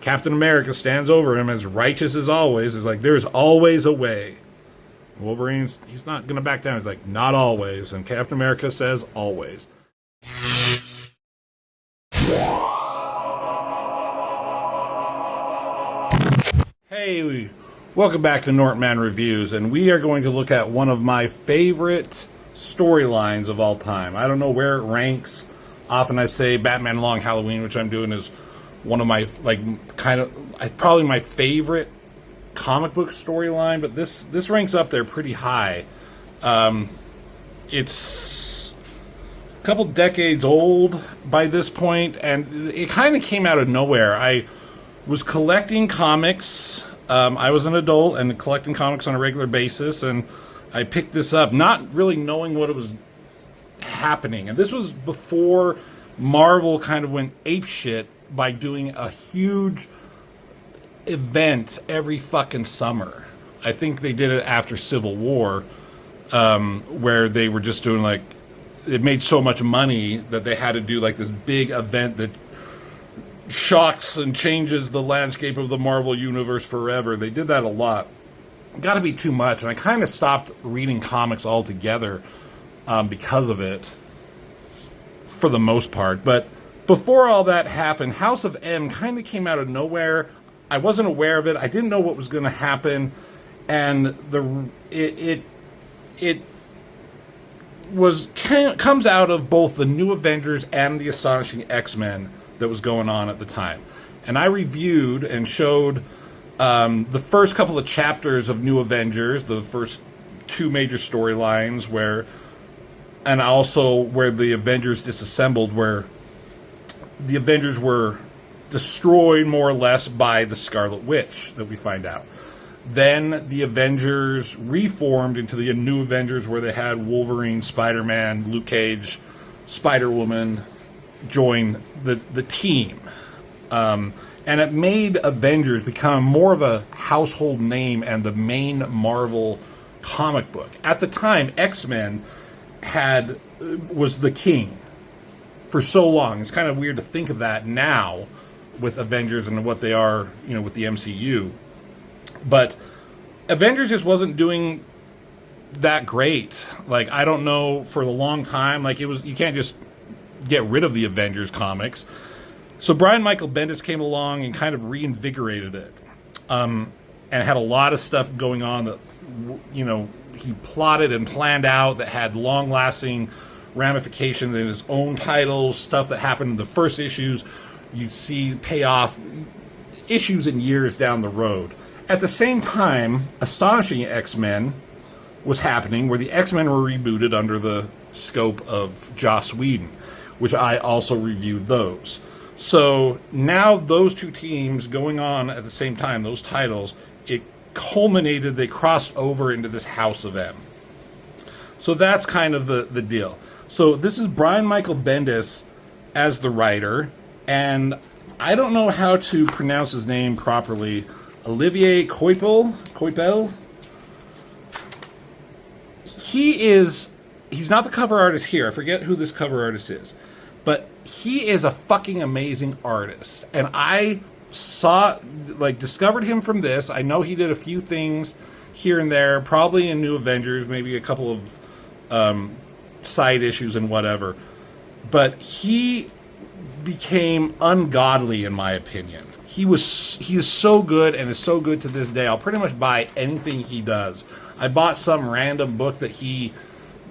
Captain America stands over him as righteous as always. Is like, there's always a way. Wolverine's, he's not going to back down. He's like, not always. And Captain America says, always. Hey, welcome back to Nortman Reviews, and we are going to look at one of my favorite storylines of all time. I don't know where it ranks. Often I say Batman Long Halloween, which I'm doing, is one of my, probably my favorite comic book storyline, but this ranks up there pretty high. It's a couple decades old by this point, and it kind of came out of nowhere. I was collecting comics. I was an adult and collecting comics on a regular basis, and I picked this up, not really knowing what it was happening. And this was before Marvel kind of went apeshit by doing a huge event every fucking summer. I think they did it after Civil War, where they were just doing like, it made so much money that they had to do like this big event that shocks and changes the landscape of the Marvel Universe forever. They did that a lot. Got to be too much, and I kind of stopped reading comics altogether because of it, for the most part. But before all that happened, House of M kind of came out of nowhere. I wasn't aware of it. I didn't know what was going to happen, and it comes out of both the New Avengers and the Astonishing X-Men that was going on at the time. And I reviewed and showed the first couple of chapters of New Avengers, the first two major storylines, and also where the Avengers Disassembled, where the Avengers were destroyed more or less by the Scarlet Witch, that we find out. Then the Avengers reformed into the New Avengers, where they had Wolverine, Spider-Man, Luke Cage, Spider-Woman join the team. And it made Avengers become more of a household name and the main Marvel comic book. At the time, X-Men was the king for so long. It's kind of weird to think of that now with Avengers and what they are, with the MCU. But Avengers just wasn't doing that great. Like, I don't know, for a long time, you can't just get rid of the Avengers comics. So Brian Michael Bendis came along and kind of reinvigorated it, and had a lot of stuff going on that, he plotted and planned out that had long-lasting ramifications in his own titles, stuff that happened in the first issues. You'd see pay off issues and years down the road. At the same time, Astonishing X-Men was happening, where the X-Men were rebooted under the scope of Joss Whedon, which I also reviewed those. So now those two teams going on at the same time, those titles, it culminated, they crossed over into this House of M. So that's kind of the deal. So this is Brian Michael Bendis as the writer, and I don't know how to pronounce his name properly. Olivier Coipel. He's not the cover artist here. I forget who this cover artist is. But he is a fucking amazing artist. And I discovered him from this. I know he did a few things here and there, probably in New Avengers, maybe a couple of side issues and whatever. But he became ungodly, in my opinion. He is so good, and is so good to this day. I'll pretty much buy anything he does. I bought some random book that he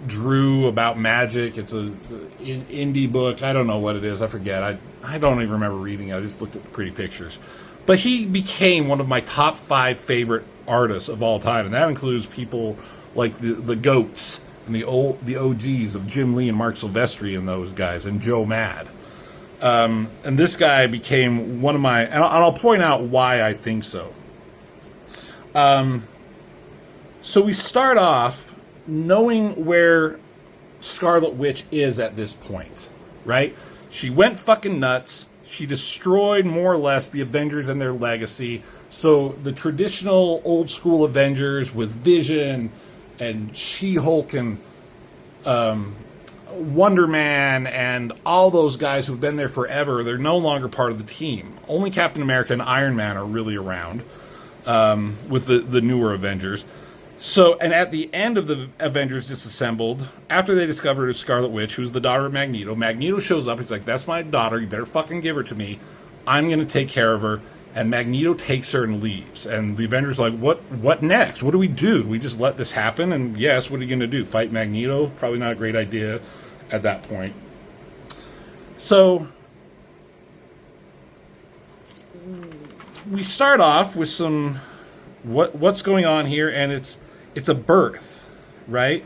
drew about magic. It's an indie book. I don't know what it is. I forget. I don't even remember reading it. I just looked at the pretty pictures. But he became one of my top 5 favorite artists of all time, and that includes people like the GOATs and the OGs of Jim Lee and Mark Silvestri and those guys, and Joe Mad. And this guy became one of my... And I'll point out why I think so. So we start off knowing where Scarlet Witch is at this point, right? She went fucking nuts. She destroyed, more or less, the Avengers and their legacy. So the traditional old-school Avengers with Vision and She-Hulk and... Wonder Man and all those guys who've been there forever, they're no longer part of the team. Only Captain America and Iron Man are really around with the newer Avengers. So, and at the end of the Avengers Disassembled, after they discovered Scarlet Witch, who's the daughter of Magneto, Magneto shows up. He's like, that's my daughter. You better fucking give her to me. I'm going to take care of her. And Magneto takes her and leaves. And the Avengers are like, what next? What do? Do we just let this happen? And yes, what are you going to do? Fight Magneto? Probably not a great idea at that point. So we start off with some what's going on here, and it's a birth, right?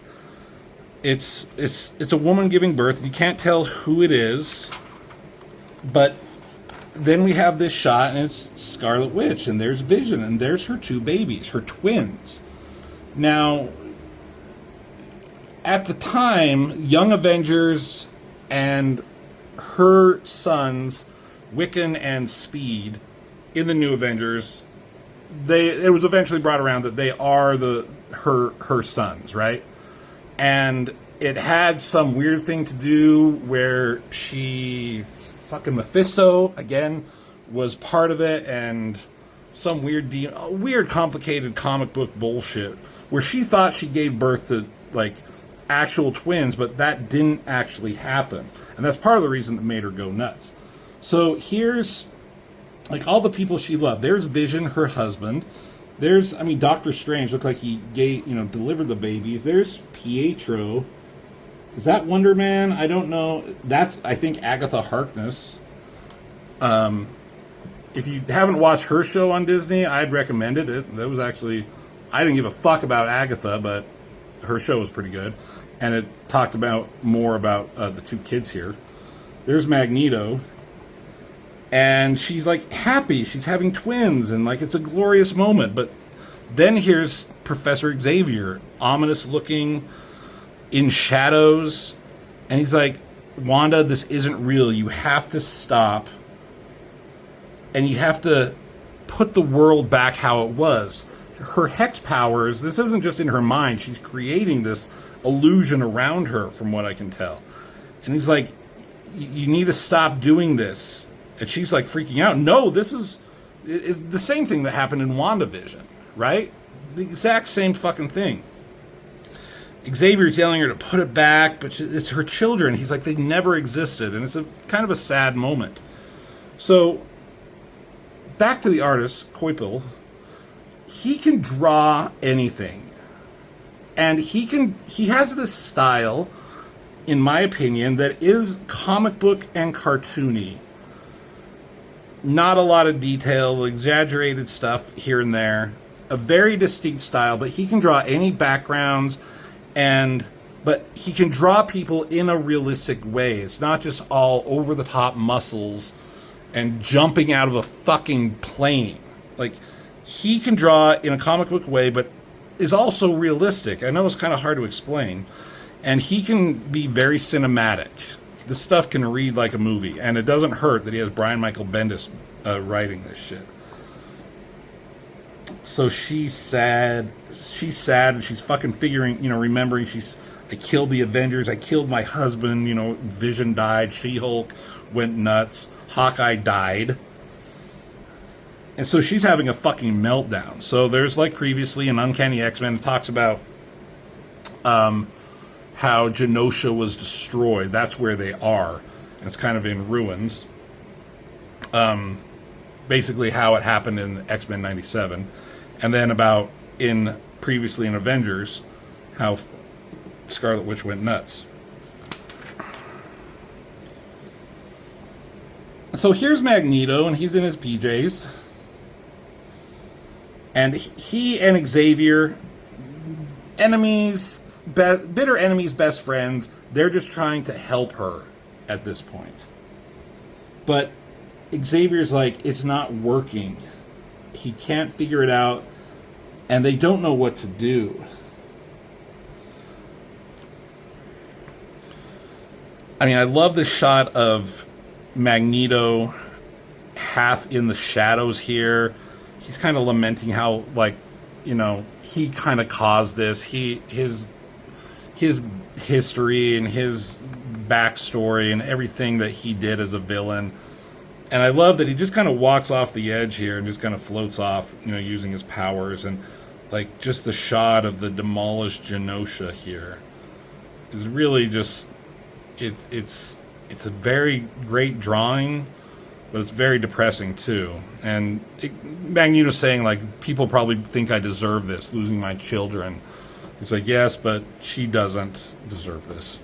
It's a woman giving birth, and you can't tell who it is, but then we have this shot, and it's Scarlet Witch, and there's Vision, and there's her two babies, her twins. Now, at the time, Young Avengers and her sons, Wiccan and Speed, in the New Avengers, it was eventually brought around that they are her sons, right? And it had some weird thing to do where fucking Mephisto, again, was part of it, and some weird complicated comic book bullshit where she thought she gave birth to, like, actual twins, but that didn't actually happen. And that's part of the reason that made her go nuts. So here's, like, all the people she loved. There's Vision, her husband. There's, Doctor Strange looked like he delivered the babies. There's Pietro. Is that Wonder Man? I don't know. That's, I think, Agatha Harkness. If you haven't watched her show on Disney, I'd recommend it. That was actually, I didn't give a fuck about Agatha, but her show was pretty good. And it talked more about the two kids here. There's Magneto. And she's, like, happy. She's having twins, and, like, it's a glorious moment. But then here's Professor Xavier, ominous looking, in shadows. And he's like, Wanda, this isn't real. You have to stop. And you have to put the world back how it was. Her hex powers, this isn't just in her mind. She's creating this illusion around her, from what I can tell. And he's like, you need to stop doing this. And she's like freaking out. No, this is the same thing that happened in WandaVision, right? The exact same fucking thing. Xavier's telling her to put it back, but it's her children. He's like, they never existed. And it's kind of a sad moment. So, back to the artist, Coipel. He can draw anything. And he has this style, in my opinion, that is comic book and cartoony. Not a lot of detail, exaggerated stuff here and there. A very distinct style, but he can draw any backgrounds, but he can draw people in a realistic way. It's not just all over-the-top muscles and jumping out of a fucking plane. Like, he can draw in a comic book way, but is also realistic. I know it's kind of hard to explain. And he can be very cinematic. This stuff can read like a movie, and it doesn't hurt that he has Brian Michael Bendis writing this shit. So she's sad. She's sad, and she's fucking figuring, remembering I killed the Avengers, I killed my husband, Vision died, She-Hulk went nuts, Hawkeye died. And so she's having a fucking meltdown. So there's, like previously in Uncanny X-Men, it talks about how Janosha was destroyed. That's where they are. And it's kind of in ruins. Basically how it happened in X-Men 97. And then previously in Avengers, how Scarlet Witch went nuts. So here's Magneto, and he's in his PJs. And he and Xavier, enemies, bitter enemies, best friends. They're just trying to help her at this point. But Xavier's like, it's not working. He can't figure it out, and they don't know what to do. I love this shot of Magneto half in the shadows here. He's kind of lamenting how, he kind of caused this. His history and his backstory and everything that he did as a villain. And I love that he just kind of walks off the edge here and just kind of floats off, using his powers. And like just the shot of the demolished Janosha here is really just it's a very great drawing, but it's very depressing too. And Magneto's saying, like, people probably think I deserve this, losing my children. He's like, yes, but she doesn't deserve this.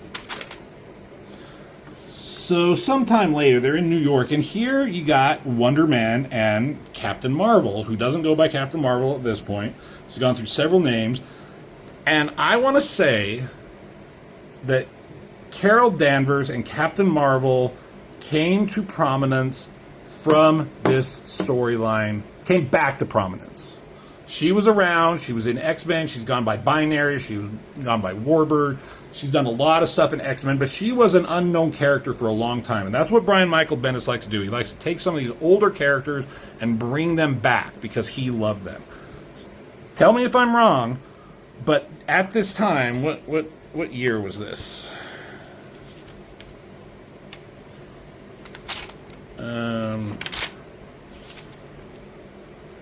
So sometime later, they're in New York, and here you got Wonder Man and Captain Marvel, who doesn't go by Captain Marvel at this point. She's gone through several names. And I want to say that Carol Danvers and Captain Marvel came to prominence from this storyline, came back to prominence. She was around, she was in X-Men, she's gone by Binary, she's gone by Warbird, she's done a lot of stuff in X-Men, but she was an unknown character for a long time, and that's what Brian Michael Bendis likes to do. He likes to take some of these older characters and bring them back because he loved them. Tell me if I'm wrong, but at this time, what year was this?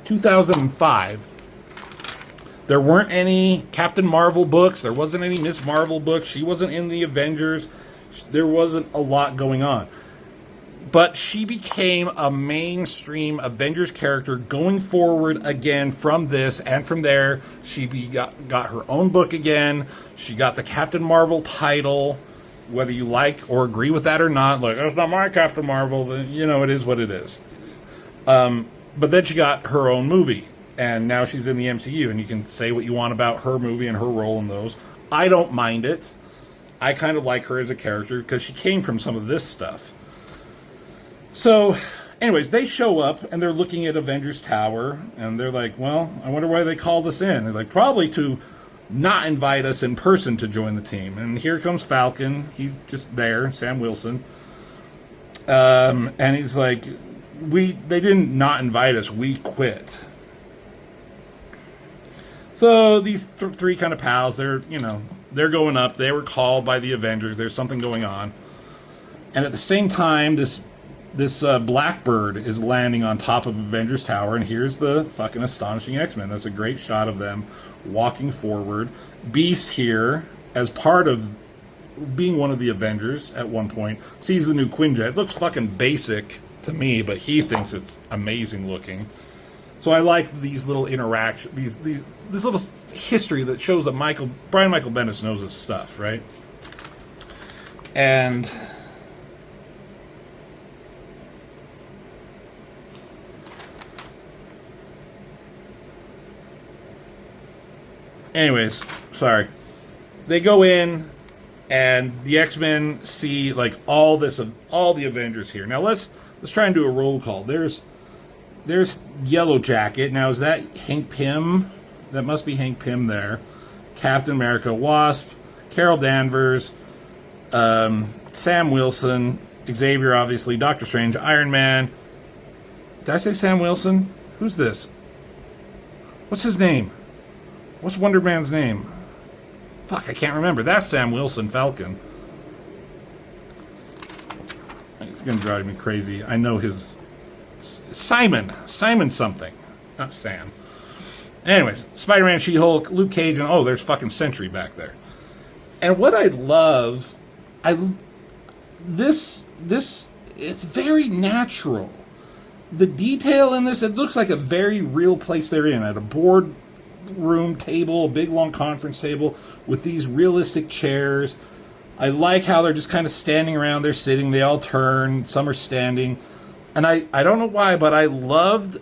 2005. There weren't any Captain Marvel books. There wasn't any Miss Marvel books. She wasn't in the Avengers. There wasn't a lot going on. But she became a mainstream Avengers character going forward again from this. And from there, she got her own book again. She got the Captain Marvel title. Whether you like or agree with that or not, like, that's not my Captain Marvel, then, it is what it is. But then she got her own movie. And now she's in the MCU, and you can say what you want about her movie and her role in those. I don't mind it. I kind of like her as a character because she came from some of this stuff. So, anyways, they show up, and they're looking at Avengers Tower, and they're like, well, I wonder why they called us in. They're like, probably to not invite us in person to join the team. And here comes Falcon. He's just there, Sam Wilson. And he's like, they didn't not invite us, we quit. So these three kind of pals, they're going up. They were called by the Avengers. There's something going on. And at the same time, this Blackbird is landing on top of Avengers Tower, and here's the fucking astonishing X-Men. That's a great shot of them walking forward. Beast here, as part of being one of the Avengers at one point, sees the new Quinjet. It looks fucking basic to me, but he thinks it's amazing looking. So I like these little interactions, this little history that shows that Brian Michael Bendis knows his stuff, right? And anyways, sorry. They go in, and the X-Men see like all the Avengers here. Now let's try and do a roll call. There's Yellow Jacket. Now, is that Hank Pym? That must be Hank Pym there. Captain America, Wasp, Carol Danvers, Sam Wilson, Xavier, obviously, Doctor Strange, Iron Man. Did I say Sam Wilson? Who's this? What's his name? What's Wonder Man's name? Fuck, I can't remember. That's Sam Wilson, Falcon. It's going to drive me crazy. I know his... Simon something. Not Sam. Anyways, Spider-Man, She-Hulk, Luke Cage, and there's fucking Sentry back there. And what I love, this it's very natural. The detail in this, it looks like a very real place they're in, at a boardroom table, a big long conference table with these realistic chairs. I like how they're just kind of standing around, they're sitting, they all turn, some are standing. And I don't know why, but I loved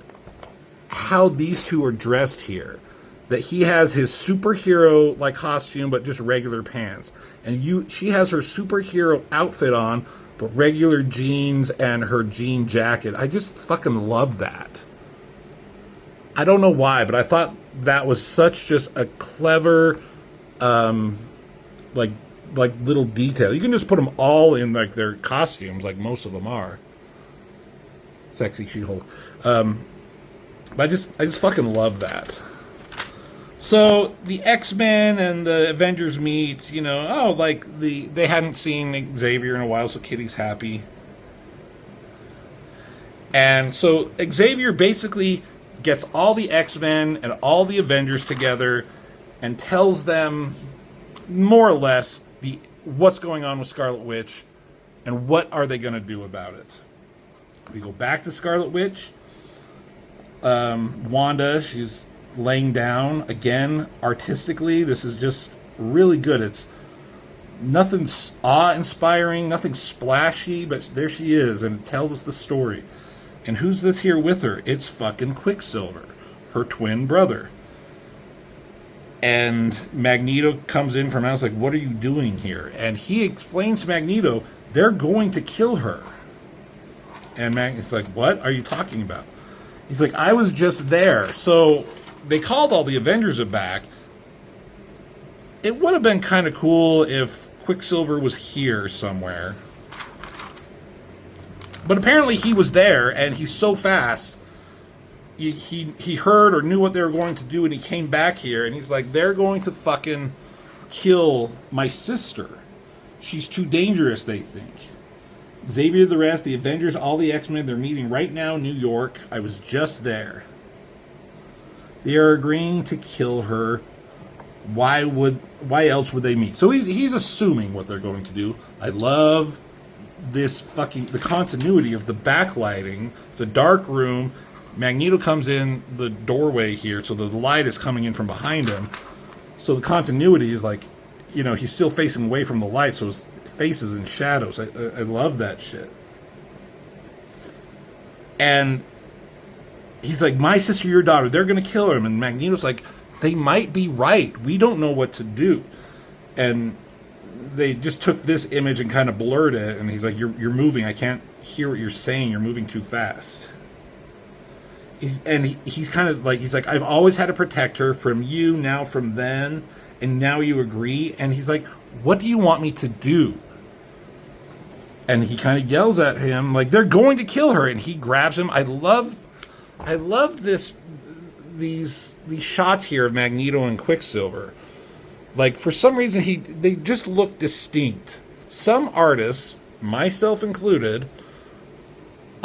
how these two are dressed here. That he has his superhero like costume, but just regular pants, and she has her superhero outfit on, but regular jeans and her jean jacket. I just fucking love that. I don't know why, but I thought that was such just a clever, like little detail. You can just put them all in like their costumes, like most of them are. Sexy She-Hulk. But I just fucking love that. So the X-Men and the Avengers meet, they hadn't seen Xavier in a while, so Kitty's happy. And so Xavier basically gets all the X-Men and all the Avengers together and tells them more or less what's going on with Scarlet Witch and what are they going to do about it. We go back to Scarlet Witch. Wanda, she's laying down again artistically. This is just really good. It's nothing awe-inspiring, nothing splashy, but there she is, and it tells us the story. And who's this here with her? It's fucking Quicksilver, her twin brother. And Magneto comes in from out, like, what are you doing here? And he explains to Magneto, they're going to kill her. And Magneto's like, what are you talking about? He's like, I was just there. So they called all the Avengers back. It would have been kind of cool if Quicksilver was here somewhere. But apparently he was there, and he's so fast. He heard or knew what they were going to do, and he came back here, and he's like, they're going to fucking kill my sister. She's too dangerous, they think. Xavier, the rest, the Avengers, all the X-Men, they're meeting right now in New York. I was just there. They are agreeing to kill her. Why else would they meet? So he's assuming what they're going to do. I love the continuity of the backlighting. It's a dark room. Magneto comes in the doorway here, so the light is coming in from behind him. So the continuity is like, he's still facing away from the light, so his face is in shadows. I love that shit. And he's like, my sister, your daughter, they're going to kill him. And Magneto's like, they might be right. We don't know what to do. And they just took this image and kind of blurred it. And he's like, you're moving. I can't hear what you're saying. You're moving too fast. He's kind of like, he's like, I've always had to protect her from you, now from then, and now you agree. And he's like, what do you want me to do? And he kind of yells at him, like, they're going to kill her. And he grabs him. I love these shots here of Magneto and Quicksilver. Like, for some reason, they just look distinct. Some artists, myself included,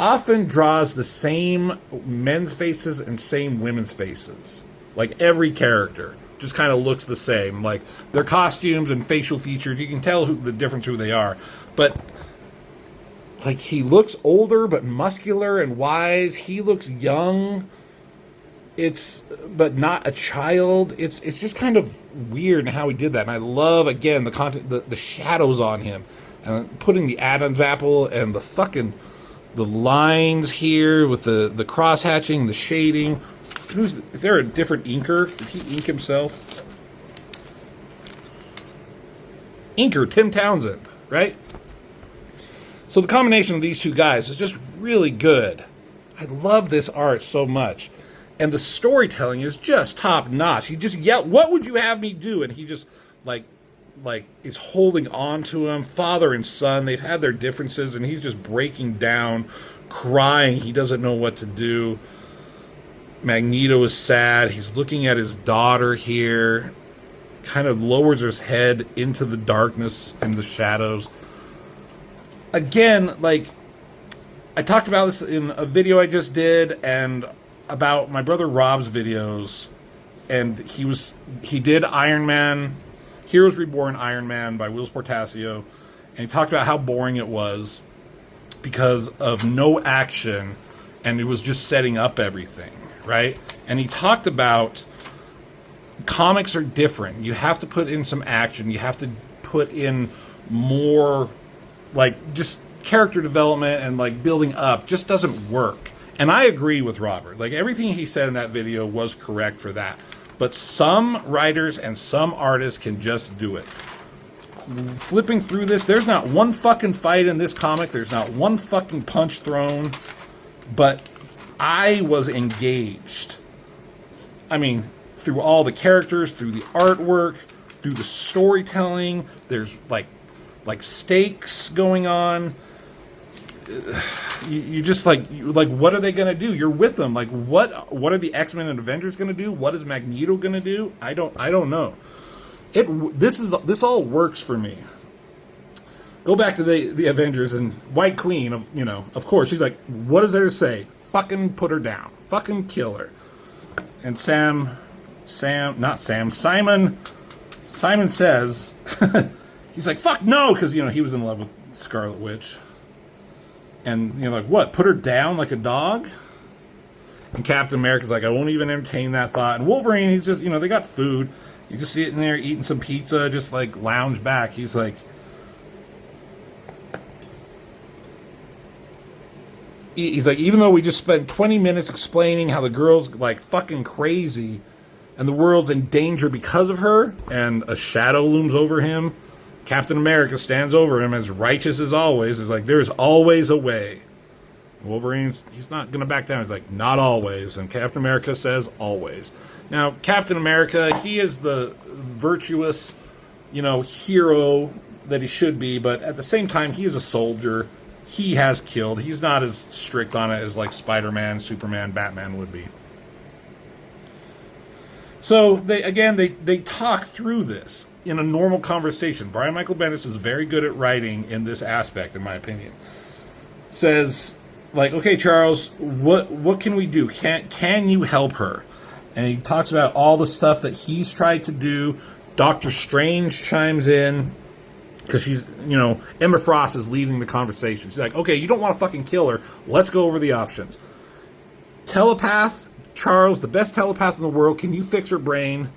often draws the same men's faces and same women's faces. Like, every character just kind of looks the same. Like, their costumes and facial features, you can tell the difference who they are. But, like, he looks older but muscular and wise. He looks young, but not a child. It's just kind of weird in how he did that. And I love, again, the shadows on him. And putting the Adam's apple and the lines here with the cross-hatching, the shading. Is there a different inker? Did he ink himself? Inker, Tim Townsend, right? So the combination of these two guys is just really good. I love this art so much. And the storytelling is just top-notch. He just yelled, what would you have me do? And he just, like is holding on to him. Father and son, they've had their differences, and he's just breaking down, crying. He doesn't know what to do. Magneto is sad. He's looking at his daughter here. Kind of lowers his head into the darkness and the shadows. Again, like, I talked about this in a video I just did, and about my brother Rob's videos, and he did Iron Man, Heroes Reborn Iron Man by Wheels Portasio, and he talked about how boring it was because of no action, and it was just setting up everything, right? And he talked about comics are different. You have to put in some action. You have to put in more, like, just character development and, like, building up just doesn't work. And I agree with Robert. Like, everything he said in that video was correct for that. But some writers and some artists can just do it. Flipping through this, there's not one fucking fight in this comic. There's not one fucking punch thrown. But I was engaged. I mean, through all the characters, through the artwork, through the storytelling. There's, like stakes going on. you just like what are they gonna do? You're with them. Like what are the X-Men and Avengers gonna do? What is Magneto gonna do? I don't know. This all works for me. Go back to the Avengers and White Queen of course she's like, what is there to say? Fucking put her down. Fucking kill her. And Simon says he's like, fuck no, because he was in love with Scarlet Witch. And like, what? Put her down like a dog? And Captain America's like, I won't even entertain that thought. And Wolverine, he's just, they got food. You just sitting there eating some pizza, just like lounge back. He's like, even though we just spent 20 minutes explaining how the girl's like fucking crazy and the world's in danger because of her, and a shadow looms over him, Captain America stands over him as righteous as always. Is like, there's always a way. Wolverine's, he's not going to back down. He's like, not always. And Captain America says always. Now, Captain America, he is the virtuous, hero that he should be, but at the same time, he is a soldier. He has killed. He's not as strict on it as like Spider-Man, Superman, Batman would be. So they talk through this in a normal conversation. Brian Michael Bendis is very good at writing in this aspect, in my opinion. Says like, okay, Charles, what can we do? Can you help her? And he talks about all the stuff that he's tried to do. Doctor Strange chimes in. Because she's, Emma Frost is leading the conversation. She's like, okay, you don't want to fucking kill her. Let's go over the options. Telepath, Charles, the best telepath in the world. Can you fix her brain?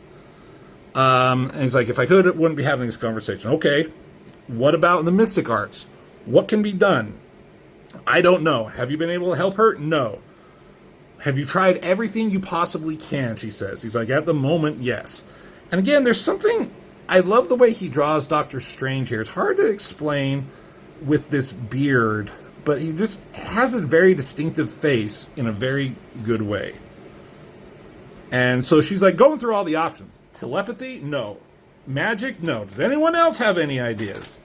And he's like, if I could, I wouldn't be having this conversation. Okay, what about the mystic arts? What can be done? I don't know. Have you been able to help her? No. Have you tried everything you possibly can, she says. He's like, at the moment, yes. And again, there's something... I love the way he draws Doctor Strange here. It's hard to explain with this beard, but he just has a very distinctive face in a very good way. And so she's like going through all the options. Telepathy? No. Magic? No. Does anyone else have any ideas?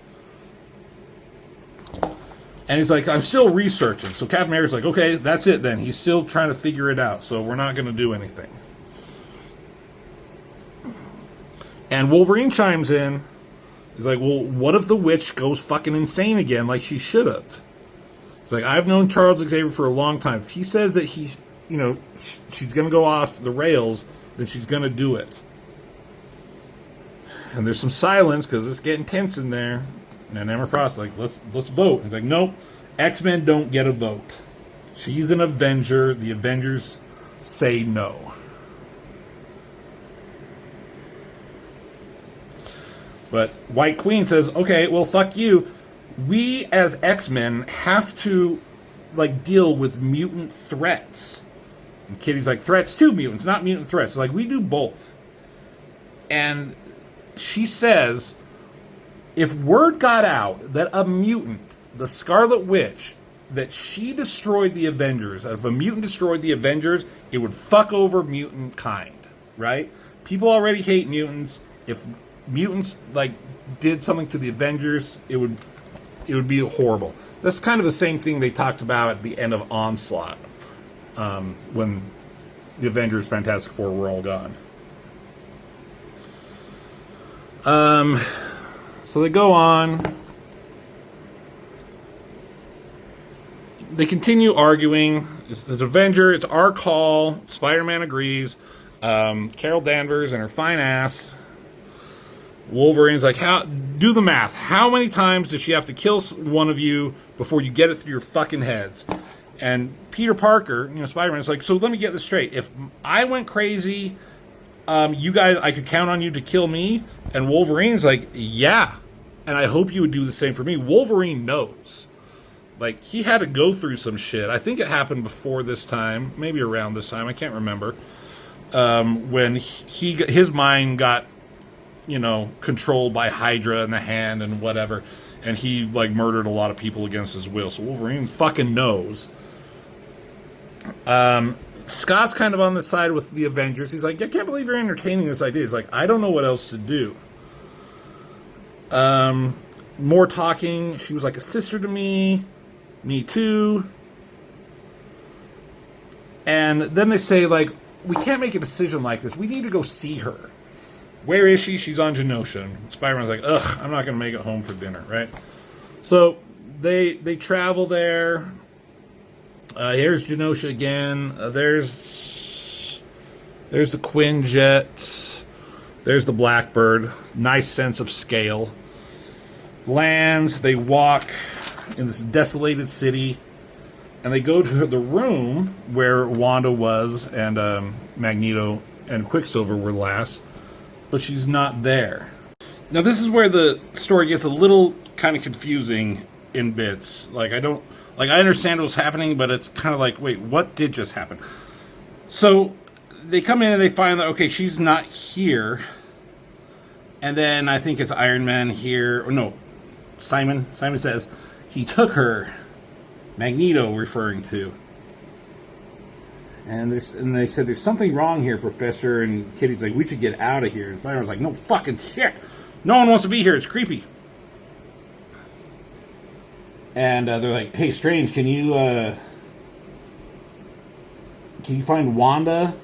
And he's like, I'm still researching. So Captain America's like, okay, that's it then. He's still trying to figure it out, so we're not going to do anything. And Wolverine chimes in. He's like, well, what if the witch goes fucking insane again like she should have? It's like, I've known Charles Xavier for a long time. If he says that she's going to go off the rails, then she's going to do it. And there's some silence because it's getting tense in there. And Emma Frost's like, let's vote. He's like, nope, X-Men don't get a vote. She's an Avenger. The Avengers say no. But White Queen says, okay, well, fuck you. We, as X-Men, have to, deal with mutant threats. And Kitty's like, threats to mutants, not mutant threats. Like, we do both. And she says, if word got out that a mutant, the Scarlet Witch, that she destroyed the Avengers, if a mutant destroyed the Avengers, it would fuck over mutant kind, right? People already hate mutants. If mutants did something to the Avengers, it would be horrible. That's kind of the same thing they talked about at the end of Onslaught, when the Avengers, Fantastic Four were all gone. So they go on. They continue arguing. It's the Avenger. It's our call. Spider-Man agrees. Carol Danvers and her fine ass. Wolverine's like, do the math. How many times does she have to kill one of you before you get it through your fucking heads? And Peter Parker, Spider-Man's like, so let me get this straight. If I went crazy, you guys, I could count on you to kill me? And Wolverine's like, yeah. And I hope you would do the same for me. Wolverine knows. He had to go through some shit. I think it happened before this time, maybe around this time, I can't remember. When his mind got controlled by Hydra and the Hand and whatever, and he murdered a lot of people against his will. So Wolverine fucking knows. Scott's kind of on the side with the Avengers. He's like, I can't believe you're entertaining this idea. He's like, I don't know what else to do. More talking. She was like a sister to me. Me too. And then they say, like, we can't make a decision like this. We need to go see her. Where is she? She's on Janosha. Spider-Man's like, ugh, I'm not going to make it home for dinner, right? So they travel there. Here's Janosha again. There's the Quinjet. There's the Blackbird. Nice sense of scale. Lands. They walk in this desolated city. And they go to the room where Wanda was and Magneto and Quicksilver were last. But she's not there. Now this is where the story gets a little kind of confusing in bits. Like I understand what's happening, but it's kind of like, wait, what did just happen? So they come in and they find that, okay, she's not here. And then I think it's Iron Man here. Or no, Simon. Simon says he took her. Magneto referring to. And they said, there's something wrong here, Professor. And Kitty's like, we should get out of here. And Spider-Man's like, no fucking shit. No one wants to be here. It's creepy. And they're like, hey, Strange, can you find Wanda?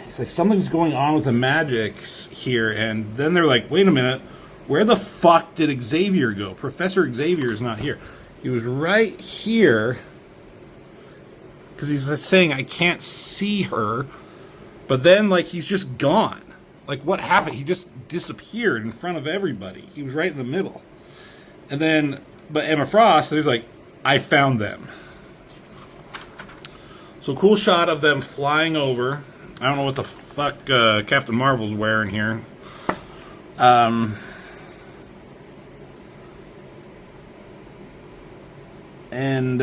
He's like, something's going on with the magics here. And then they're like, wait a minute. Where the fuck did Xavier go? Professor Xavier is not here. He was right here. Because he's saying, I can't see her. But then, like, he's just gone. Like, what happened? He just disappeared in front of everybody. He was right in the middle. And then, but Emma Frost is like, I found them. So, cool shot of them flying over. I don't know what the fuck Captain Marvel's wearing here. And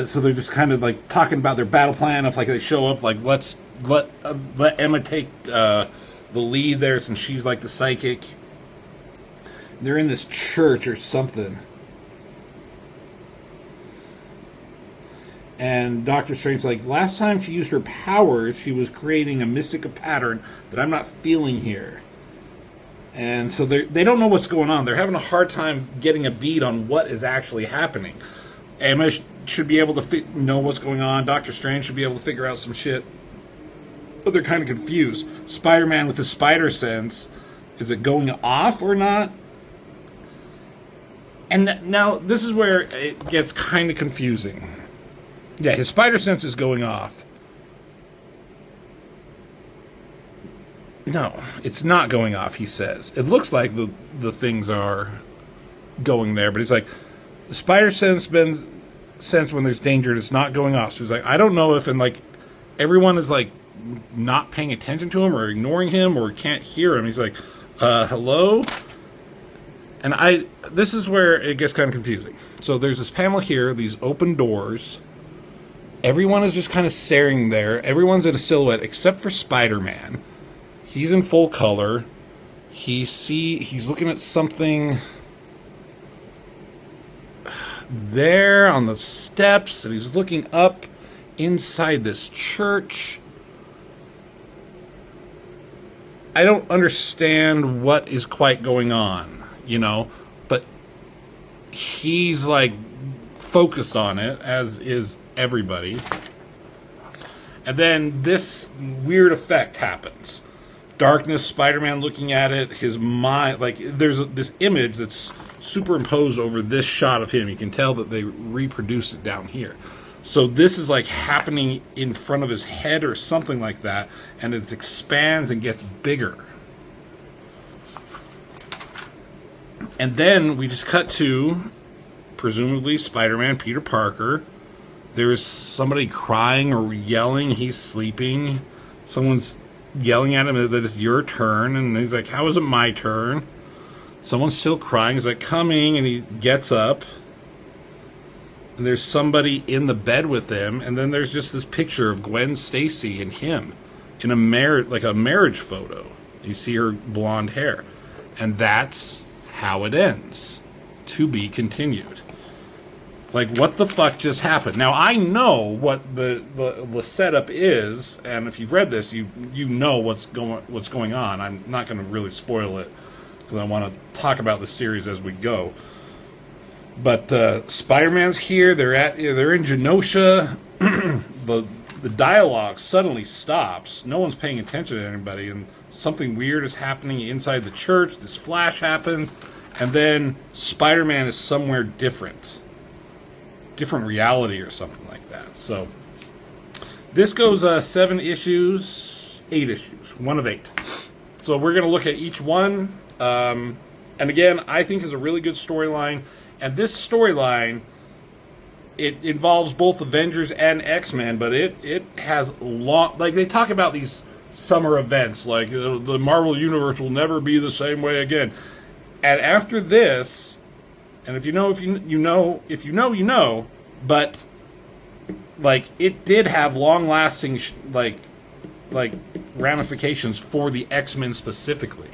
so they're just kind of like talking about their battle plan. If like they show up, like let Emma take the lead there, since she's like the psychic. They're in this church or something, and Doctor Strange's like, last time she used her powers, she was creating a mystic pattern that I'm not feeling here. And so they don't know what's going on. They're having a hard time getting a beat on what is actually happening. Emma should be able to know what's going on. Doctor Strange should be able to figure out some shit. But they're kind of confused. Spider-Man with his spider sense, is it going off or not? And now, this is where it gets kind of confusing. Yeah, his spider sense is going off. No, it's not going off, he says. It looks like the things are going there, but he's like, the spider sense when there's danger, it's not going off. So he's like, I don't know if, and like, everyone is like not paying attention to him or ignoring him or can't hear him. He's like, hello? And this is where it gets kind of confusing. So there's this panel here, these open doors. Everyone is just kind of staring there. Everyone's in a silhouette except for Spider-Man. He's in full color. He's looking at something there on the steps, and he's looking up inside this church. I don't understand what is quite going on, but he's like focused on it, as is everybody. And then this weird effect happens. Darkness, Spider-Man looking at it, his mind, like, there's this image that's superimposed over this shot of him. You can tell that they reproduced it down here. So this is like happening in front of his head or something like that, and it expands and gets bigger. And then we just cut to, presumably, Spider-Man, Peter Parker. There's somebody crying or yelling. He's sleeping. Someone's yelling at him that it's your turn, and he's like, how is it my turn? Someone's still crying. He's like, coming, and he gets up. And there's somebody in the bed with him, and then there's just this picture of Gwen Stacy and him in a marriage photo. You see her blonde hair. And that's how it ends. To be continued. Like, what the fuck just happened? Now, I know what the setup is, and if you've read this, you know what's going on. I'm not going to really spoil it, because I want to talk about the series as we go. But Spider-Man's here. They're in Janosha. The dialogue suddenly stops. No one's paying attention to anybody, and something weird is happening inside the church. This flash happens, and then Spider-Man is somewhere different reality or something like that. So this goes 7 issues, 8 issues, 1 of 8. So we're going to look at each one. And again, I think is a really good storyline. And this storyline, it involves both Avengers and X-Men, but it has long, like they talk about these summer events, like the Marvel Universe will never be the same way again. And after this, and if you know, you know, but like it did have long-lasting like ramifications for the X-Men specifically.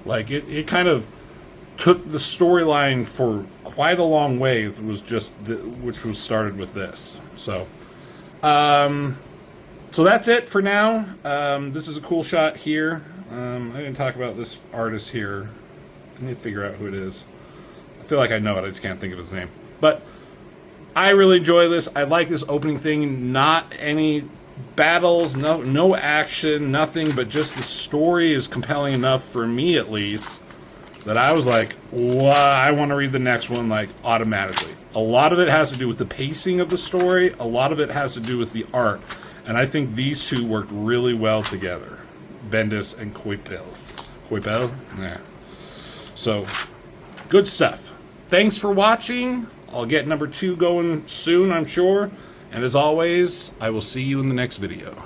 Like it kind of took the storyline for quite a long way. It was just which was started with this. So so that's it for now. This is a cool shot here. I didn't talk about this artist here. I need to figure out who it is. I feel like I know it. I just can't think of his name. But I really enjoy this. I like this opening thing. Not any battles, no action, nothing, but just the story is compelling enough for me, at least, that I was like, wow, I want to read the next one, like, automatically. A lot of it has to do with the pacing of the story. A lot of it has to do with the art. And I think these two worked really well together. Bendis and Coipel. Coipel? Yeah. So, good stuff. Thanks for watching. I'll get number 2 going soon, I'm sure. And as always, I will see you in the next video.